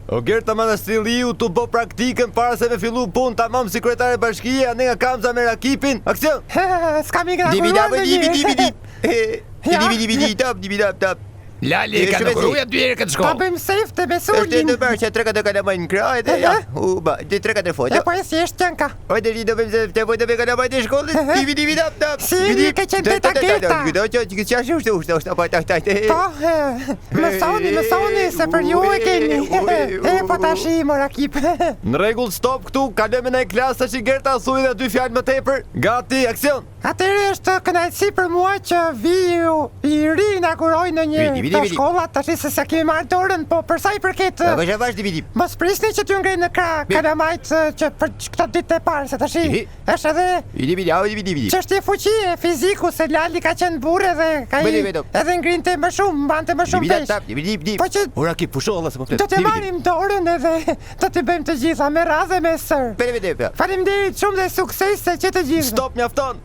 O Gerta Manastiliu të bë praktikën para se me fillu punë tamam si kryetare bashkie, ne nga Kamza me Rakipin. Aksion! S'kam inauguruar Top. Lali ka në kuruja 2 herë këtë shko. Ta bëjmë safe të besullin. Është në bërë që 3-4 kalamaj në kraj dhe ja, dhe 3-4 foto. E po e si është qënka. Oj, dhe do bëjmë se të vojtë me kalamaj të shkollit, top. Si një ke qenë teta Gerta. Po, më soni se për ju e keni. E po tashi mora kip. Në rregull, stop këtu, kalojmë në klasë tash Gerta, thuaj edhe 2 fjalë më tepër. Gati, aksion. Atëherë është kënaqësi për mua që vi I ri inauguroj në një të shkollat, tash se kemi marrë dorën, po për sa I përket mos prisni që t'ju ngrej në krah kalamajt që për këto ditë e parë, se tash është edhe çështje fuqie fiziku, se Lali ka qenë burrë dhe ka edhe ngrinte më shumë, mbante më shumë pesh. Po që ora ki pusho Allah se po flet. Do të marrim dorën edhe do t'i bëjmë të gjitha me radhë me sër. Faleminderit shumë dhe sukses që të gjithë. Stop, mjafton.